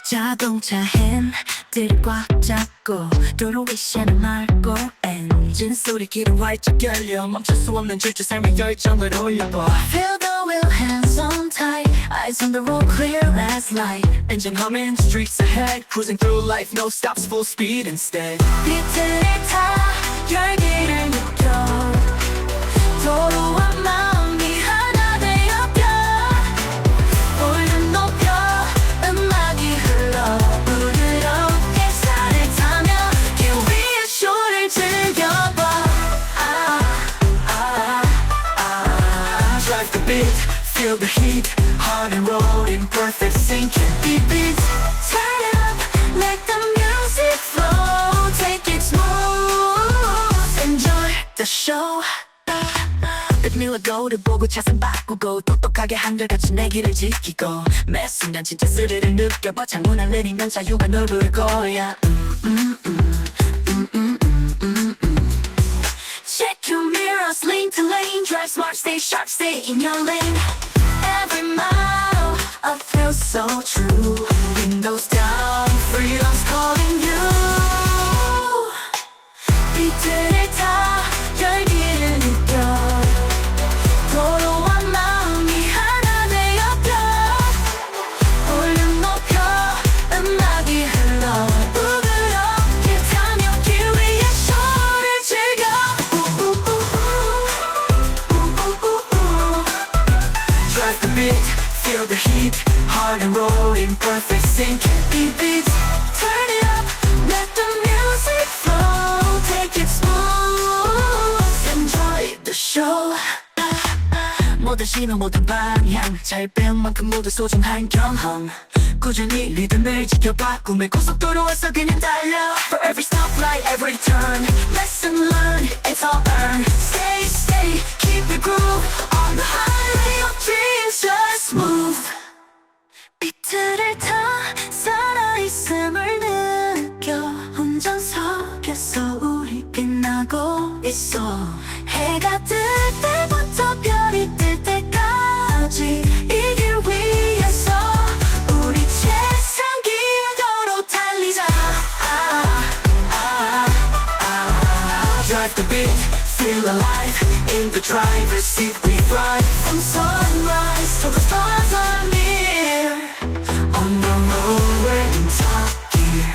자동차 핸들을 꽉 잡고 도로 위시는 맑고 엔진 소리 기름 활짝 열려 멈출 수 없는 질주 삶의 열정을 올려봐. Feel the wheel, hands on tight, eyes on the road clear as light. Engine humming, streets ahead, cruising through life, no stops, full speed instead. 비트를 타 열기를 느껴 도로와 마음이 하나 되어벼 볼륨 높여 음악이 흘러 부드럽게 산을 타며 길 위의 쇼를 즐겨봐. Drive the beat, feel the heat, heart and roll in perfect sync. Beat beat, turn it up, let the music flow, take it smooth, enjoy the show. 내 거울을 보고 차선 바꾸고 똑똑하게 한결같이 내 길을 지키고 매 순간 진짜 스릴을 느껴봐. 창문 안 내리면 자유가 널 부를 거야. Check your mirrors, lane to lane, drive smart, stay sharp, stay in your lane. Every mile, I feel so true. Windows down, freedom's calling you. 비트를 타 열기를 느껴 도로와 마음이 하나 되어벼 볼륨 높여 음악이 흘러 부드럽게 타며 길 위의 쇼를 즐겨. Drive the beat, feel the heat, heart and roll in perfect sync. Beat beat, turn it up, let the music flow, take it smooth, enjoy the show. 모든 신호 모든 방향 잘 배운 만큼 모두 소중한 경험. 꾸준히 리듬을 지켜봐. 꿈의 고속도로에서 그냥 달려. For every stoplight, every turn, lesson learned, it's all earned. Stay, stay, keep your groove on the highway of dreams, just move. 비트를 타 살아있음을 느껴 운전석에서 우리 빛나고 있어. 해가 뜰 때부터 별이 뜰 때까지 이 길 위에서 우리 최상 길도로 달리자. Drive the beat, feel alive in the driver's seat we thrive. From sunrise till the stars are near, on the road we're in top gear.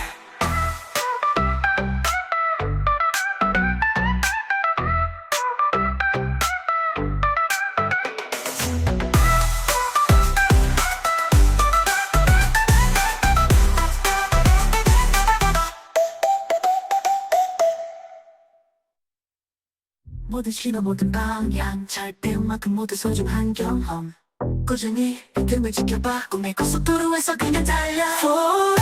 모든 신호 모든 방향 잘 배운 만큼 모두 소중한 경험. 꾸준히 리듬을 지켜봐. 꿈의 고속도로에서 그냥 달려. Forever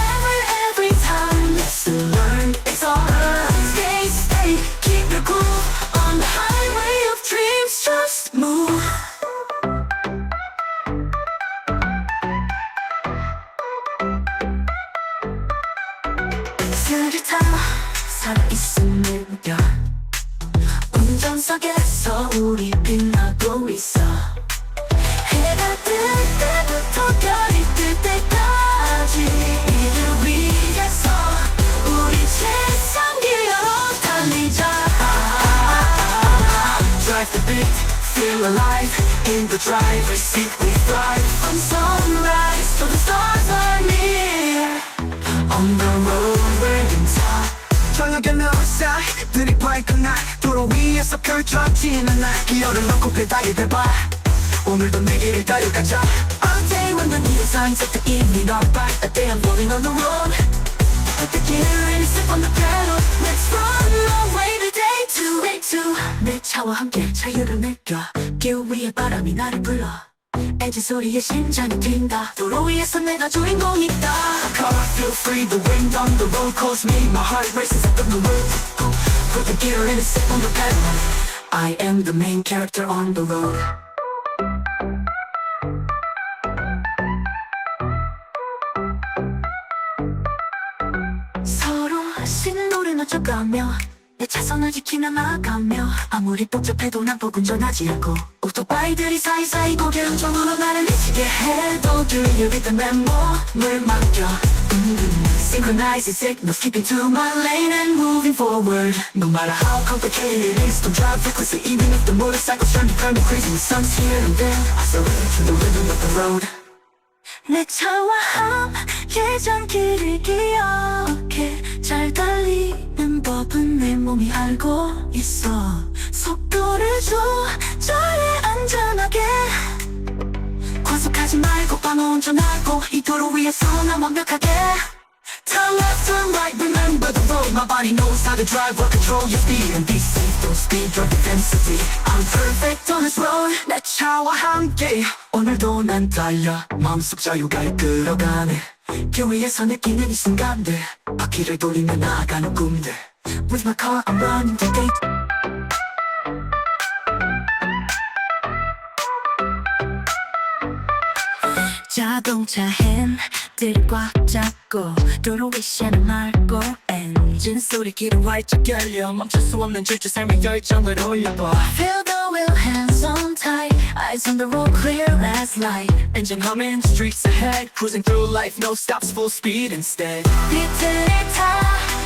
every time, lesson learned, it's all earned. Stay, stay, keep your groove on the highway of dreams, just move. 스릿한 살아있음을 느껴 운전석에서 우리 빛나고 있어. 해가 뜰 때부터 별이 뜰 때까지 이 길 위에서 우리 최상 길로 달리자. Drive the beat, feel alive in the driver's seat we thrive. From sunrise till the stars are near, on the road we're in top. 저녁에 노을사들이 밝은 날 도로 위에서 펼쳐지는 날 기어를 넣고 페달이 밟아. 오늘도 내 길을 따라가자. All day when the neon signs at the evening are bright, a day I'm rolling on the road. Put the gear in, step on the pedal, let's run away today to 내 차와 함께 자유를 느껴. 길 위에 바람이 나를 불러. 엔진 소리에 심장이 뛴다. 도로 위에서 내가 주인공이다. Car I feel free, the wind on the road calls me. My heart races up on the roof. Put the gear in, step on the pedal, I am the main character on the road. 서로 신노래 넣어가며 내 차 차선을 지키며 나가며 아무리 복잡해도 난 꼭 운전하지 않고 오토바이들이 사이사이 고개 운전으로 나를 미치게 해도 Do you read the memo? 물 맡겨 Synchronize signals keeping to my lane and moving forward No matter how complicated it is Don't drive recklessly even if the motorcycle's trying to turn me crazy The sun's here and there I surrender to the rhythm of the road 내 차와 함께 장길을 기억해 잘 달리는 법은 내 몸이 알고 있어 속도를 조절해 안전하게 과속하지 말고 방어 운전하고 이 도로 위에서 난 완벽하게 Turn left, turn right, remember the road My body knows how to drive, well control your speed And be safe, don't speed, drug intensity I'm perfect on this road 내 차와 함께 오늘도 난 달려 마음속 자유가 이끌어가네 길 위에서 느끼는 이 순간들 바퀴를 돌리며 나아가는 꿈들 With my car I'm running the gate 자동차 핸들 꽉 잡고 도로 위시는 맑고 엔진 소리 귀를 활짝 열려 멈출 수 없는 질주 삶의 열정을 올려봐 Feel the wheel, hands on tight Eyes on the road, clear as light Engine humming, streets ahead Cruising through life, no stops, full speed instead 비트를 타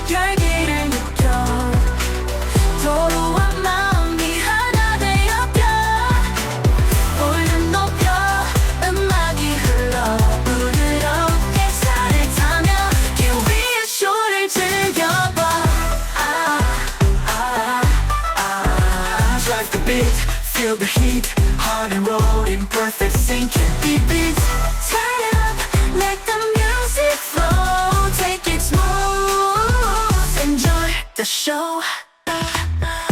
열기를 느껴 도로와 마음이 하나 되어펴 볼륨 높여 음악이 흘러 부드럽게 차를 타며 길 위에 쇼를 즐겨봐 Drive the beat, feel the heat Hard and roll in perfect sync Beat beat, turn it up Let the music flow Take it smooth Enjoy the show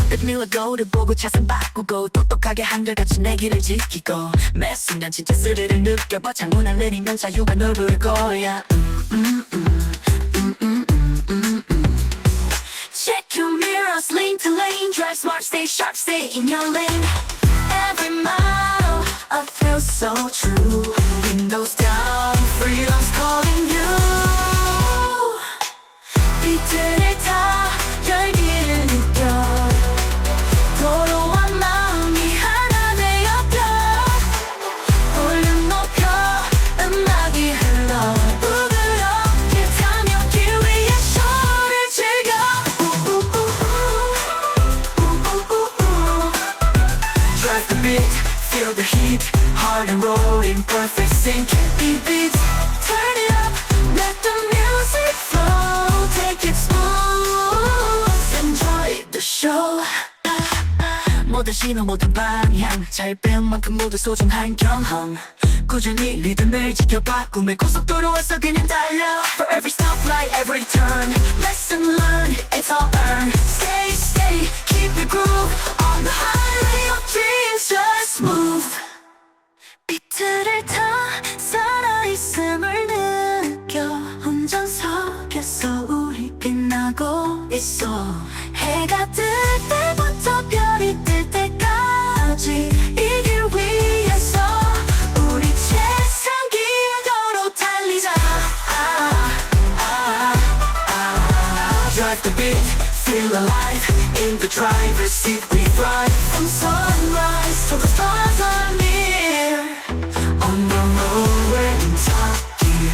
내 거울을 보고 차선 바꾸고 똑똑하게 한결같이 내 길을 지키고 매 순간 진짜 스릴을 느껴봐 창문을 내리면 자유가 널 부를 거야 Check your mirrors, lane to lane Drive smart, stay sharp, stay in your lane Every mile, I feel so true Windows down, freedom's calling you 비트를 타 열기를 느껴 도로와 마음이 하나 되어펴 볼륨 높여 음악이 흘러 부드럽게 타며 길 위에 쇼를 즐겨 Drive the beat, feel the heat Hard and roll in perfect sync Beat beat, turn it up Let the music flow Take it smooth Enjoy the show 모든 신호 모든 방향 잘 배운 만큼 모두 소중한 경험 꾸준히 리듬을 지켜봐 꿈의 고속도로에서 그냥 달려 For every stoplight, every turn Lesson learned, it's all earned Stay, stay, keep your groove On the highway of dreams, just move 비트를 타 살아있음을 느껴 운전석에서 우리 빛나고 있어 해가 뜰 때부터 별이 뜰 때까지 이 길 위에서 우리 최상 기도로 달리자 Drive the beat, feel alive In the driver's seat we thrive From sunrise till the stars are near On the road we're in top gear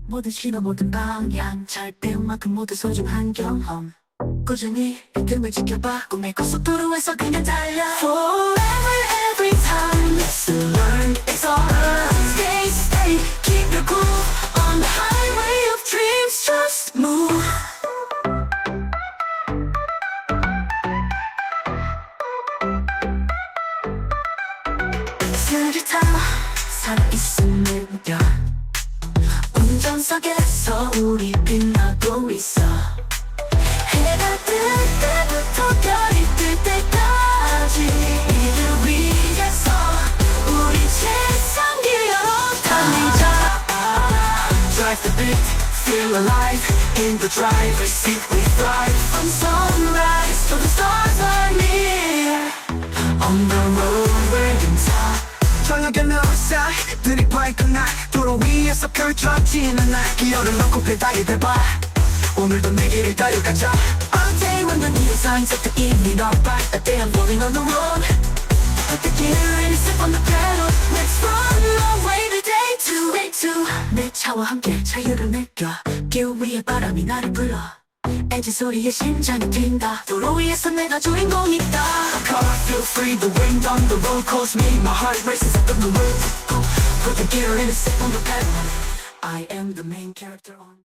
모든 신호 모든 방향 잘 배운 만큼 모두 소중한 경험 꾸준히 리듬을 지켜봐 꿈의 고속도로에서 그냥 달려 Forever every time Lesson learned it's all earned Stay stay keep your groove On the highway of dreams just move 스를 타 살아있음을 느껴 운전석에서 우리 빛나고 있어 해가 뜰 때부터 별이 뜰 때까지 이들 위에서 우리 최상 기어로 달리자 Drive the beat, feel alive. In the driver's seat we thrive. From sunrise till the stars are near. On the road we're in top. 저녁에는 의사들이 밝은 날 도로 위에서 펼쳐지는 날 기어를 넣고 페달이 밟아 오늘도 내 길을 따라가자. All day when the new signs of the evening are bright. A day I'm rolling on the road. Put the gear in, step on the pedal. Let's run away today to way to. 내 차와 함께 자유를 느껴. 길 위에 바람이 나를 불러. 엔진 소리에 심장이 뛴다. 도로 위에서 내가 주인공이다. Car feel free, the wind on the road calls me. My heart races up on the roof. Put the gear in, step on the pedal. I am the main character on